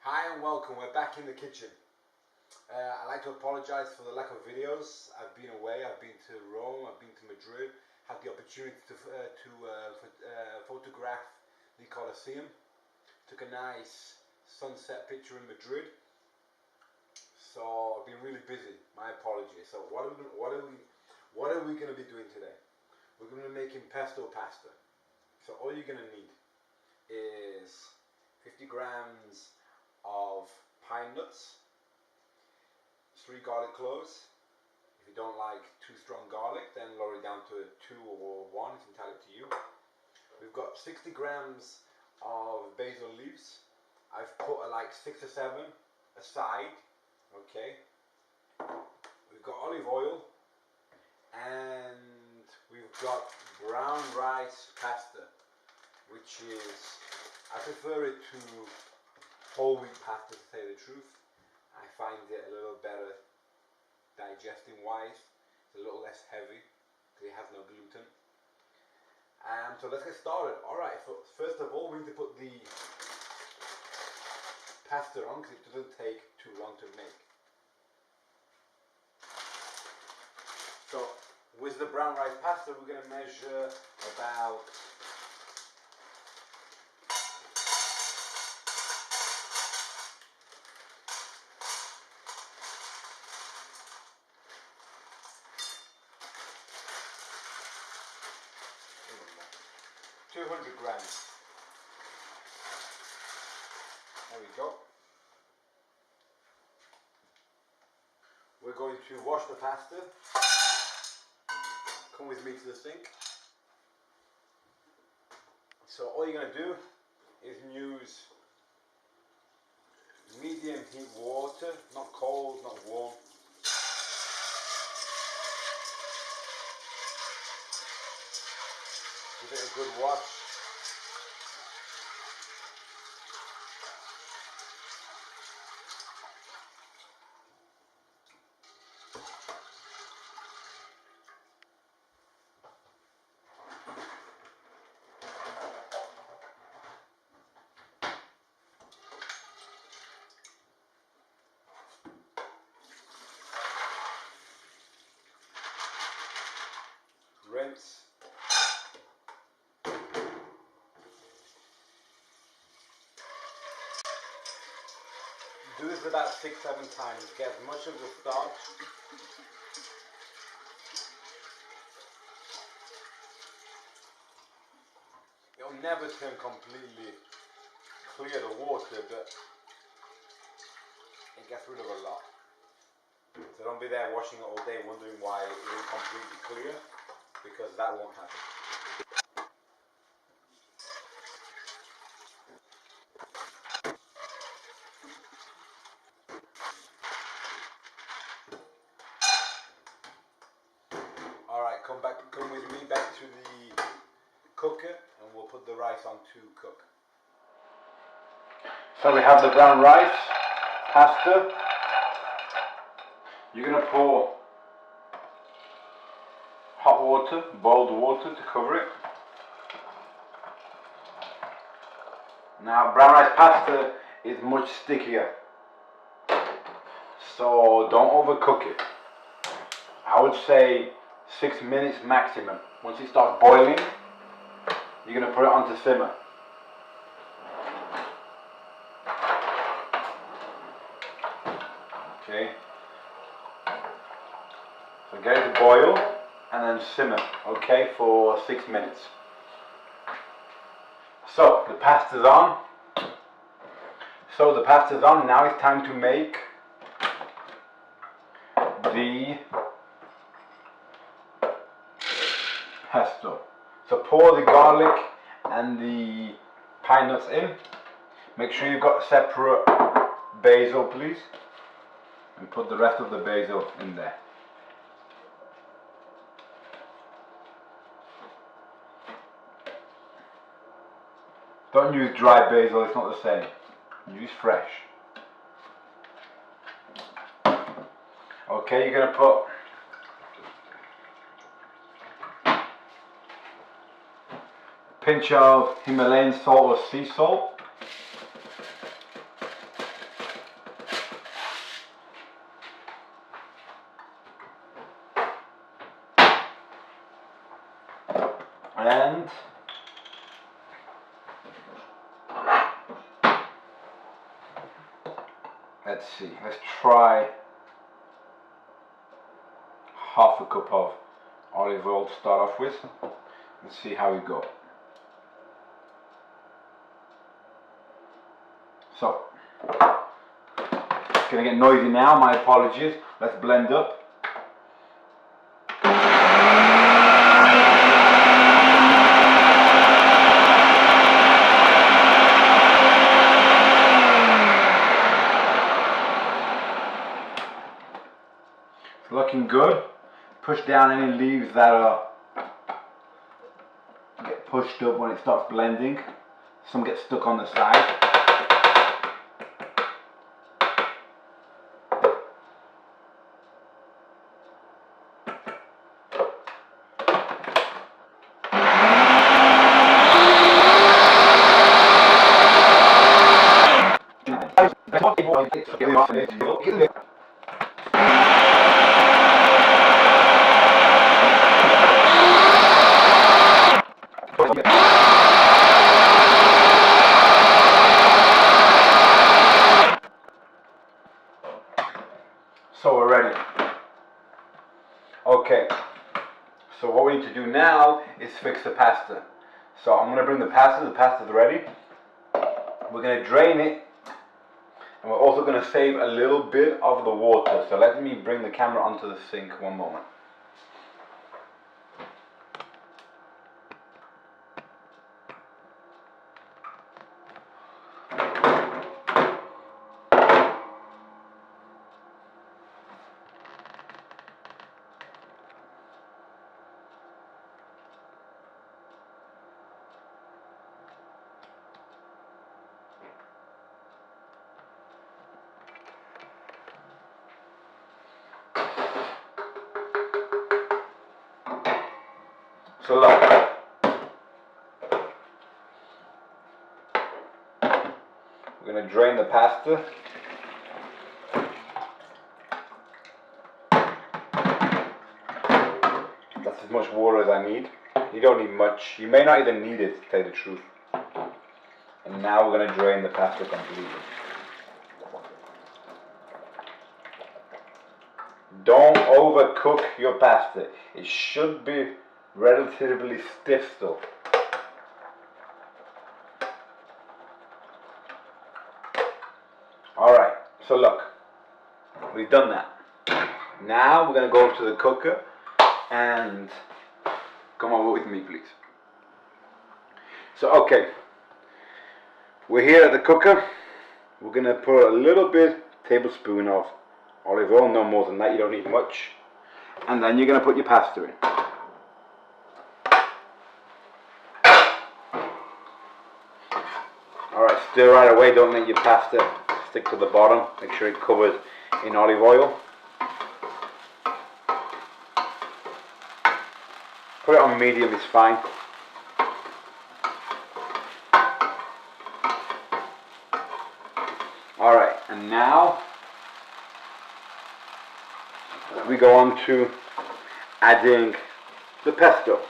Hi and welcome, we're back in the kitchen. I'd like to apologise for the lack of videos. I've been away, I've been to Rome, I've been to Madrid, had the opportunity to photograph the Colosseum. Took a nice sunset picture in Madrid. So I've been really busy, my apologies. So what are we going to be doing today? We're going to be making pesto pasta. So all you're going to need is 50 grams of pine nuts, 3 garlic cloves. If you don't like too strong garlic, then lower it down to 2 or 1, it's entirely up to you. We've got 60 grams of basil leaves. I've put like 6 or 7 aside, okay. We've got olive oil, and we've got brown rice pasta, which is, I prefer it to whole wheat pasta, to say the truth. I find it a little better digesting wise. It's a little less heavy because it has no gluten. So let's get started. Alright, so first of all we need to put the pasta on because it doesn't take too long to make. So with the brown rice pasta we're going to measure about 200 grams. There we go. We're going to wash the pasta. Come with me to the sink. So all you're going to do is use medium heat water, not cold, not warm. Give it a good wash. Rinse. Do this about 6-7 times. Get as much of the starch. It'll never turn completely clear, the water, but it gets rid of a lot. So don't be there washing it all day wondering why it isn't completely clear, because that won't happen. Alright, come with me back to the cooker and we'll put the rice on to cook. So we have the brown rice, pasta. You're going to pour hot water, boiled water to cover it. Now brown rice pasta is much stickier, so don't overcook it. I would say 6 minutes maximum. Once it starts boiling, you're going to put it on to simmer. Okay. So get it to boil and then simmer, okay, for 6 minutes. So the pasta's on. Now it's time to make the pesto. So pour the garlic and the pine nuts in. Make sure you've got separate basil, please, and put the rest of the basil in there. Don't use dry basil, it's not the same. Use fresh. Okay, you're going to put a pinch of Himalayan salt or sea salt. And let's see, let's try half a cup of olive oil to start off with. Let's see how we go. So, it's gonna get noisy now, my apologies. Let's blend up. It's looking good. Push down any leaves that get pushed up when it starts blending. Some get stuck on the side. So we're ready. Okay, so what we need to do now is fix the pasta. So I'm going to bring the pasta's ready. We're going to drain it, and we're also going to save a little bit of the water. So let me bring the camera onto the sink one moment. So look, we're going to drain the pasta. That's as much water as I need. You don't need much. You may not even need it, to tell you the truth. And now we're going to drain the pasta completely. Don't overcook your pasta. It should be relatively stiff still. Alright, so look, we've done that. Now we're going to go to the cooker and come over with me, please. So okay, we're here at the cooker. We're going to put a little bit, tablespoon of olive oil, no more than that, you don't need much. And then you're going to put your pasta in. Alright, stir right away, don't let your pasta stick to the bottom. Make sure it's covered in olive oil. Put it on medium, it's fine. Alright, and now we go on to adding the pesto.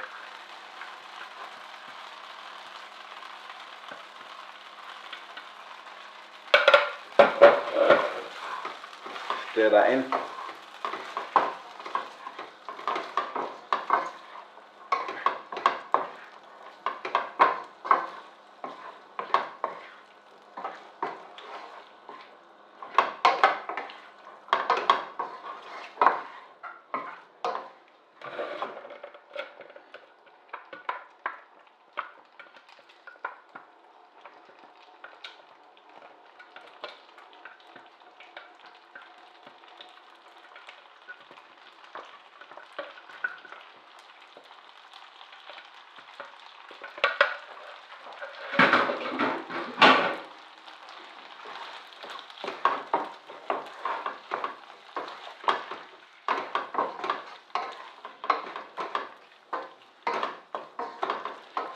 Stir that in.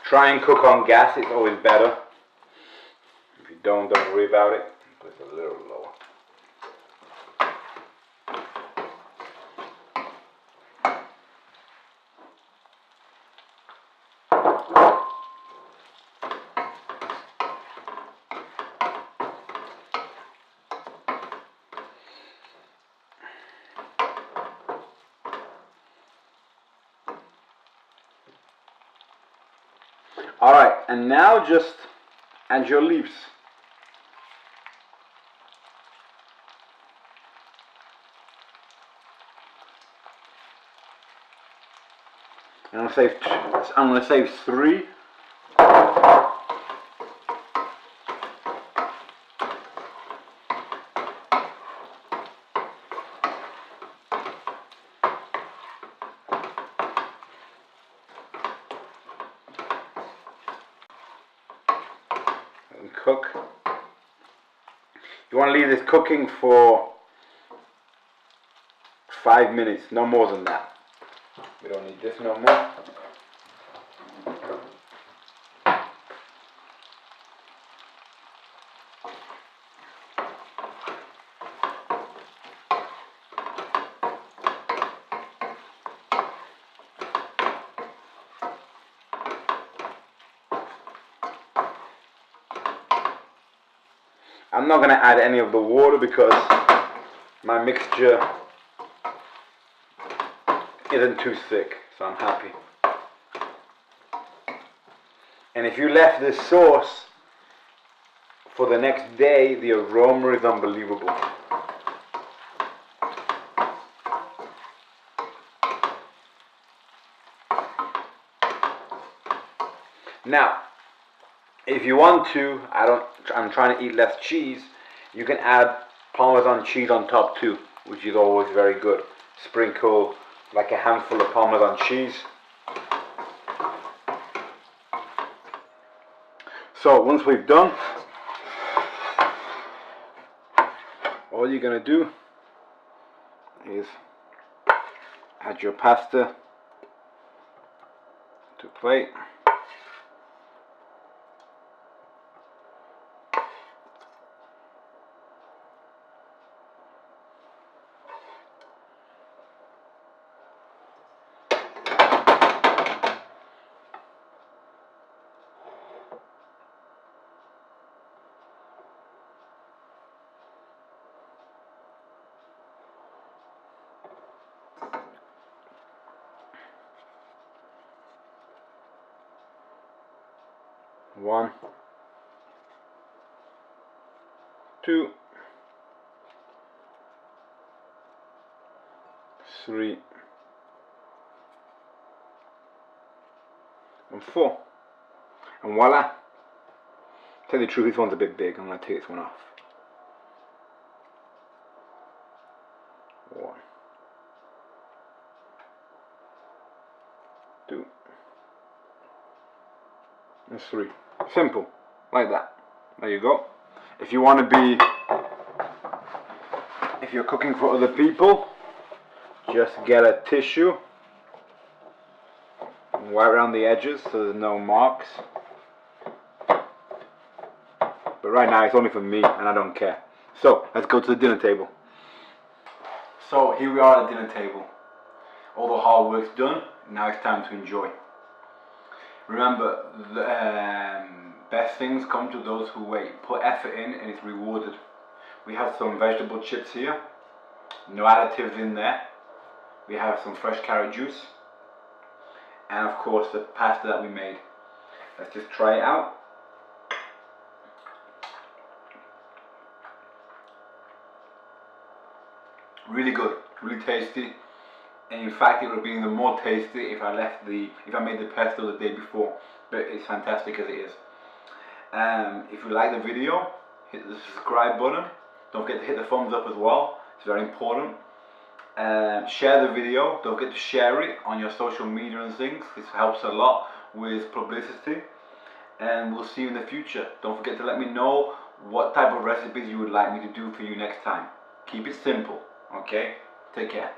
Try and cook on gas, it's always better. If you don't worry about it. Put it a little lower. Alright, and now just add your leaves. And I'm gonna save 3. And cook. You want to leave this cooking for 5 minutes, no more than that. We don't need this no more. I'm not going to add any of the water because my mixture isn't too thick, so I'm happy. And if you left this sauce for the next day, the aroma is unbelievable. Now, if you want to, I'm trying to eat less cheese, you can add Parmesan cheese on top too, which is always very good. Sprinkle like a handful of Parmesan cheese. So once we've done, all you're going to do is add your pasta to a plate. One, 2, 3, and 4. And voila. To tell you the truth, this one's a bit big. I'm going to take this one off. 1, 2, and 3. Simple, like that. There you go. If you want to be, if you're cooking for other people, just get a tissue and wipe around the edges so there's no marks. But right now it's only for me and I don't care. So let's go to the dinner table. So here we are at the dinner table. All the hard work's done. Now it's time to enjoy. Remember, the best things come to those who wait. Put effort in and it's rewarded. We have some vegetable chips here. No additives in there. We have some fresh carrot juice. And of course the pasta that we made. Let's just try it out. Really good, really tasty. And in fact, it would have been even more tasty if I made the pesto the day before. But it's fantastic as it is. If you like the video, hit the subscribe button. Don't forget to hit the thumbs up as well. It's very important. Share the video. Don't forget to share it on your social media and things. This helps a lot with publicity. And we'll see you in the future. Don't forget to let me know what type of recipes you would like me to do for you next time. Keep it simple, okay? Take care.